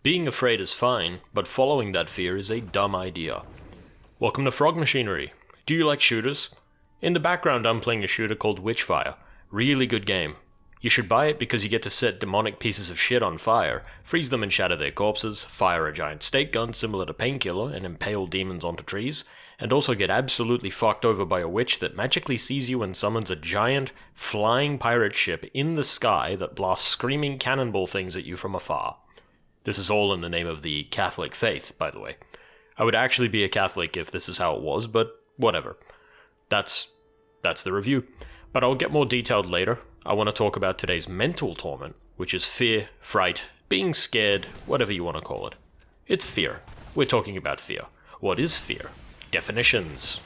Being afraid is fine, but following that fear is a dumb idea. Welcome to Frog Machinery. Do you like shooters? In the background I'm playing a shooter called Witchfire. Really good game. You should buy it because you get to set demonic pieces of shit on fire, freeze them and shatter their corpses, fire a giant stake gun similar to Painkiller and impale demons onto trees, and also get absolutely fucked over by a witch that magically sees you and summons a giant, flying pirate ship in the sky that blasts screaming cannonball things at you from afar. This is all in the name of the Catholic faith, by the way. I would actually be a Catholic if this is how it was, but whatever. That's the review. But I'll get more detailed later. I want to talk about today's mental torment, which is fear, fright, being scared, whatever you want to call it. It's fear. We're talking about fear. What is fear? Definitions.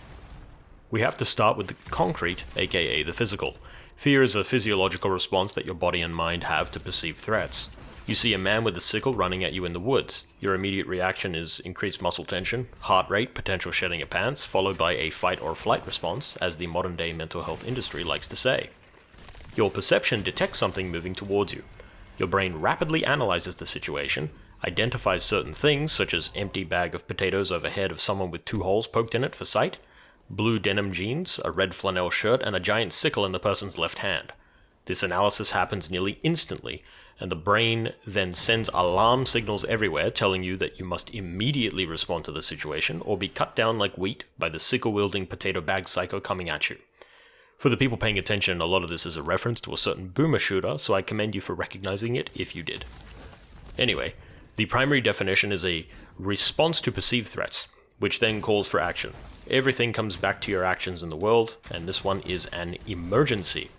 We have to start with the concrete, aka the physical. Fear is a physiological response that your body and mind have to perceive threats. You see a man with a sickle running at you in the woods. Your immediate reaction is increased muscle tension, heart rate, potential shedding of pants, followed by a fight or flight response, as the modern day mental health industry likes to say. Your perception detects something moving towards you. Your brain rapidly analyzes the situation, identifies certain things such as empty bag of potatoes overhead of someone with 2 holes poked in it for sight, blue denim jeans, a red flannel shirt, and a giant sickle in the person's left hand. This analysis happens nearly instantly, and the brain then sends alarm signals everywhere telling you that you must immediately respond to the situation or be cut down like wheat by the sickle-wielding potato bag psycho coming at you. For the people paying attention, a lot of this is a reference to a certain boomer shooter, so I commend you for recognizing it if you did. Anyway, the primary definition is a response to perceived threats, which then calls for action. Everything comes back to your actions in the world, and this one is an emergency.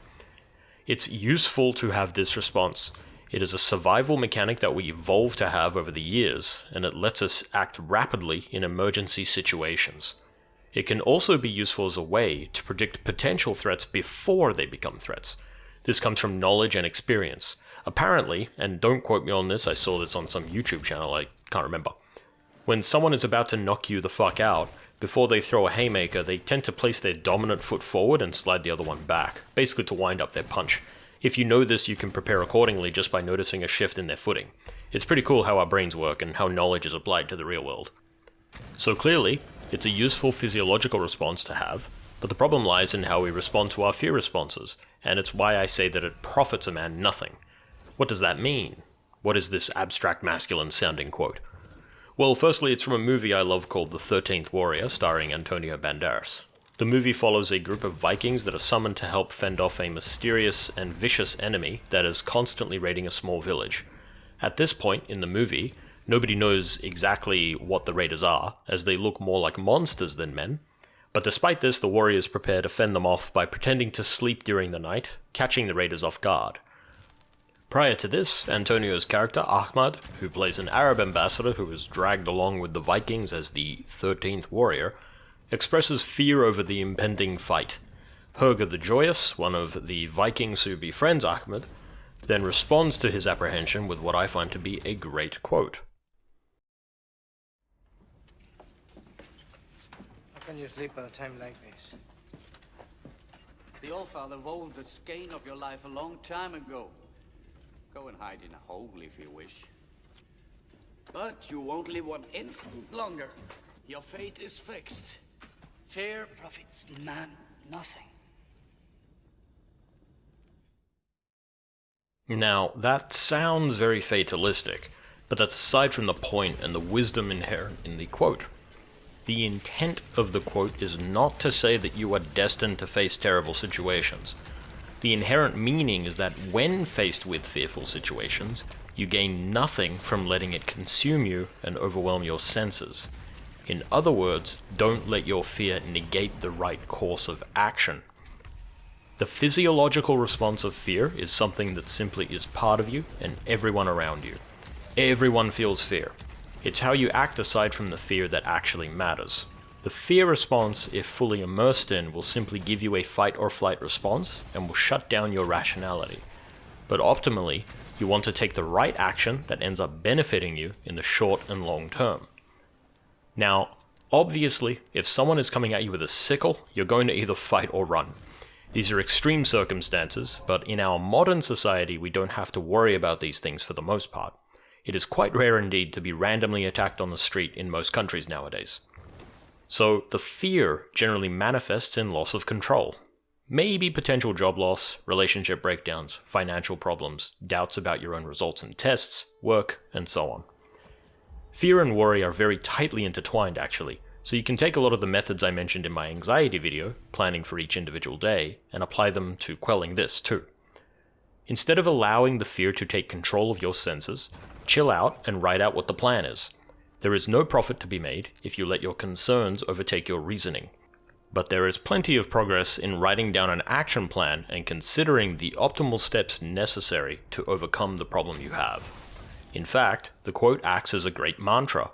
It's useful to have this response. It is a survival mechanic that we evolved to have over the years, and it lets us act rapidly in emergency situations. It can also be useful as a way to predict potential threats before they become threats. This comes from knowledge and experience. Apparently, and don't quote me on this, I saw this on some YouTube channel, I can't remember. When someone is about to knock you the fuck out, before they throw a haymaker, they tend to place their dominant foot forward and slide the other one back, basically to wind up their punch. If you know this, you can prepare accordingly just by noticing a shift in their footing. It's pretty cool how our brains work and how knowledge is applied to the real world. So clearly, it's a useful physiological response to have, but the problem lies in how we respond to our fear responses, and it's why I say that it profits a man nothing. What does that mean? What is this abstract masculine sounding quote? Well, firstly, it's from a movie I love called The 13th Warrior, starring Antonio Banderas. The movie follows a group of Vikings that are summoned to help fend off a mysterious and vicious enemy that is constantly raiding a small village. At this point in the movie, nobody knows exactly what the raiders are, as they look more like monsters than men. But despite this, the warriors prepare to fend them off by pretending to sleep during the night, catching the raiders off guard. Prior to this, Antonio's character, Ahmad, who plays an Arab ambassador who is dragged along with the Vikings as the 13th Warrior, expresses fear over the impending fight. Herger the Joyous, one of the Vikings who befriends Ahmad, then responds to his apprehension with what I find to be a great quote. How can you sleep at a time like this? The Allfather rolled the skein of your life a long time ago. Go and hide in a hole if you wish. But you won't live 1 instant longer. Your fate is fixed. Fear profits man nothing. Now, that sounds very fatalistic, but that's aside from the point and the wisdom inherent in the quote. The intent of the quote is not to say that you are destined to face terrible situations. The inherent meaning is that when faced with fearful situations, you gain nothing from letting it consume you and overwhelm your senses. In other words, don't let your fear negate the right course of action. The physiological response of fear is something that simply is part of you and everyone around you. Everyone feels fear. It's how you act aside from the fear that actually matters. The fear response, if fully immersed in, will simply give you a fight or flight response and will shut down your rationality. But optimally, you want to take the right action that ends up benefiting you in the short and long term. Now, obviously, if someone is coming at you with a sickle, you're going to either fight or run. These are extreme circumstances, but in our modern society we don't have to worry about these things for the most part. It is quite rare indeed to be randomly attacked on the street in most countries nowadays. So the fear generally manifests in loss of control. Maybe potential job loss, relationship breakdowns, financial problems, doubts about your own results in tests, work, and so on. Fear and worry are very tightly intertwined actually, so you can take a lot of the methods I mentioned in my anxiety video, planning for each individual day, and apply them to quelling this too. Instead of allowing the fear to take control of your senses, chill out and write out what the plan is. There is no profit to be made if you let your concerns overtake your reasoning. But there is plenty of progress in writing down an action plan and considering the optimal steps necessary to overcome the problem you have. In fact, the quote acts as a great mantra.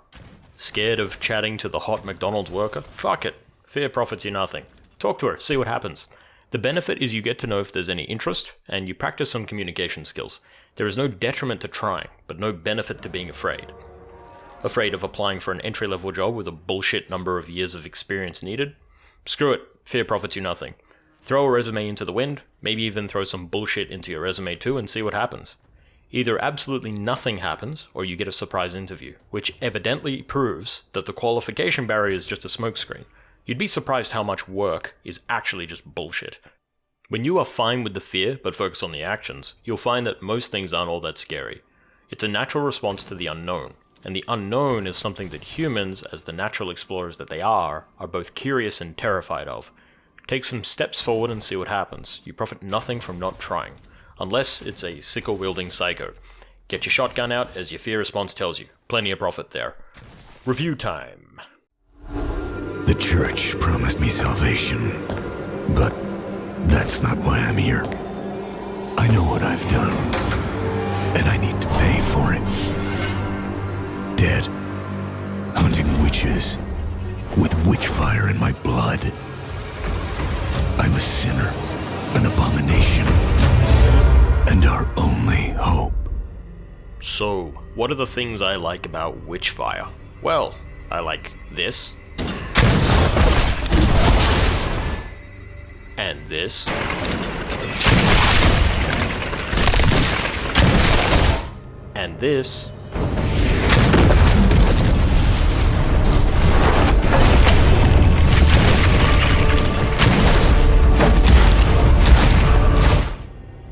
Scared of chatting to the hot McDonald's worker? Fuck it. Fear profits you nothing. Talk to her, see what happens. The benefit is you get to know if there's any interest, and you practice some communication skills. There is no detriment to trying, but no benefit to being afraid. Afraid of applying for an entry-level job with a bullshit number of years of experience needed? Screw it, fear profits you nothing. Throw a resume into the wind, maybe even throw some bullshit into your resume too and see what happens. Either absolutely nothing happens, or you get a surprise interview, which evidently proves that the qualification barrier is just a smokescreen. You'd be surprised how much work is actually just bullshit. When you are fine with the fear, but focus on the actions, you'll find that most things aren't all that scary. It's a natural response to the unknown, and the unknown is something that humans, as the natural explorers that they are both curious and terrified of. Take some steps forward and see what happens. You profit nothing from not trying. Unless it's a sickle-wielding psycho. Get your shotgun out as your fear response tells you. Plenty of profit there. Review time. The church promised me salvation, but that's not why I'm here. I know what I've done, and I need to pay for it. Dead, hunting witches, with witchfire in my blood. I'm a sinner, an abomination. And our only hope. So, what are the things I like about Witchfire? Well, I like this. And this. And this.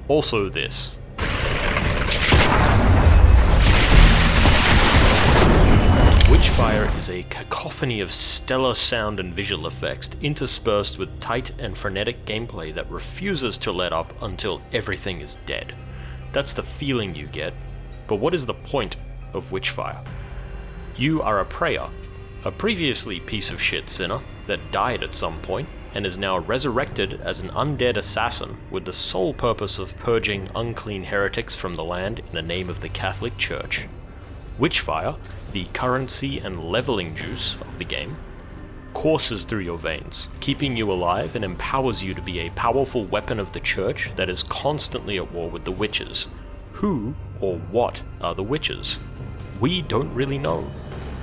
Also this. Witchfire is a cacophony of stellar sound and visual effects interspersed with tight and frenetic gameplay that refuses to let up until everything is dead. That's the feeling you get, but what is the point of Witchfire? You are a prayer, a previously piece of shit sinner that died at some point, and is now resurrected as an undead assassin with the sole purpose of purging unclean heretics from the land in the name of the Catholic Church. Witchfire, the currency and leveling juice of the game, courses through your veins, keeping you alive and empowers you to be a powerful weapon of the Church that is constantly at war with the witches. Who or what are the witches? We don't really know.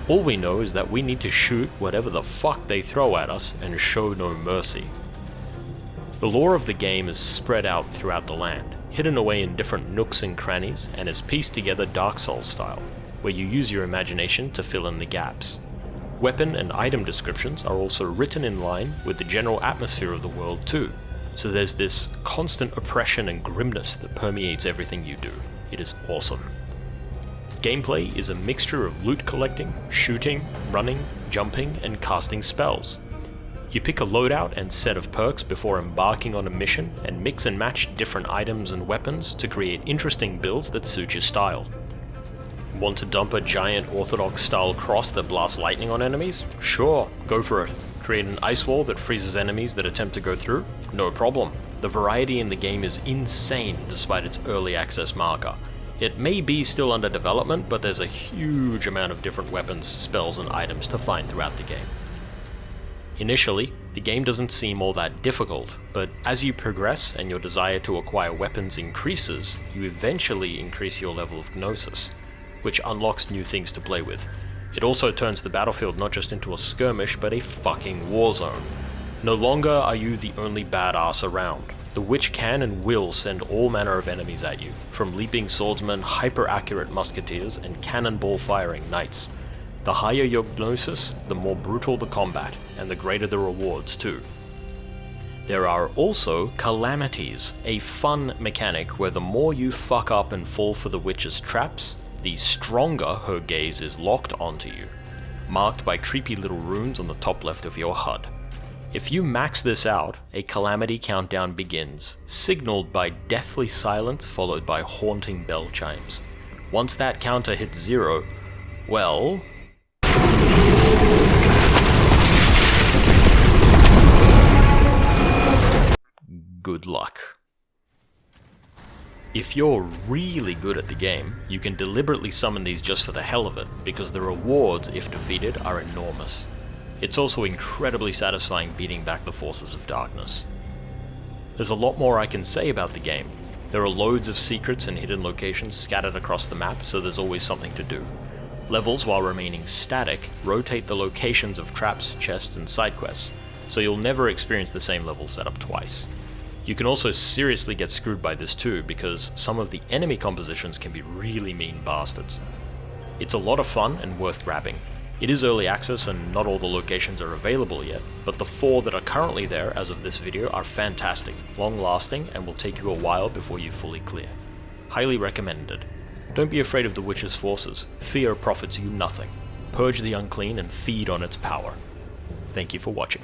All we know is that we need to shoot whatever the fuck they throw at us and show no mercy. The lore of the game is spread out throughout the land, hidden away in different nooks and crannies, and is pieced together Dark Souls style, where you use your imagination to fill in the gaps. Weapon and item descriptions are also written in line with the general atmosphere of the world too, so there's this constant oppression and grimness that permeates everything you do. It is awesome. Gameplay is a mixture of loot collecting, shooting, running, jumping, and casting spells. You pick a loadout and set of perks before embarking on a mission and mix and match different items and weapons to create interesting builds that suit your style. Want to dump a giant orthodox style cross that blasts lightning on enemies? Sure, go for it. Create an ice wall that freezes enemies that attempt to go through? No problem. The variety in the game is insane despite its early access marker. It may be still under development, but there's a huge amount of different weapons, spells, and items to find throughout the game. Initially, the game doesn't seem all that difficult, but as you progress and your desire to acquire weapons increases, you eventually increase your level of gnosis, which unlocks new things to play with. It also turns the battlefield not just into a skirmish, but a fucking war zone. No longer are you the only badass around. The witch can and will send all manner of enemies at you, from leaping swordsmen, hyper-accurate musketeers, and cannonball-firing knights. The higher your gnosis, the more brutal the combat, and the greater the rewards too. There are also calamities, a fun mechanic where the more you fuck up and fall for the witch's traps, the stronger her gaze is locked onto you, marked by creepy little runes on the top left of your HUD. If you max this out, a calamity countdown begins, signaled by deathly silence followed by haunting bell chimes. Once that counter hits 0, well... good luck. If you're really good at the game, you can deliberately summon these just for the hell of it, because the rewards, if defeated, are enormous. It's also incredibly satisfying beating back the forces of darkness. There's a lot more I can say about the game. There are loads of secrets and hidden locations scattered across the map, so there's always something to do. Levels, while remaining static, rotate the locations of traps, chests, and side quests, so you'll never experience the same level setup twice. You can also seriously get screwed by this too, because some of the enemy compositions can be really mean bastards. It's a lot of fun and worth grabbing. It is early access and not all the locations are available yet, but the 4 that are currently there as of this video are fantastic, long-lasting, and will take you a while before you fully clear. Highly recommended. Don't be afraid of the witch's forces. Fear profits you nothing. Purge the unclean and feed on its power. Thank you for watching.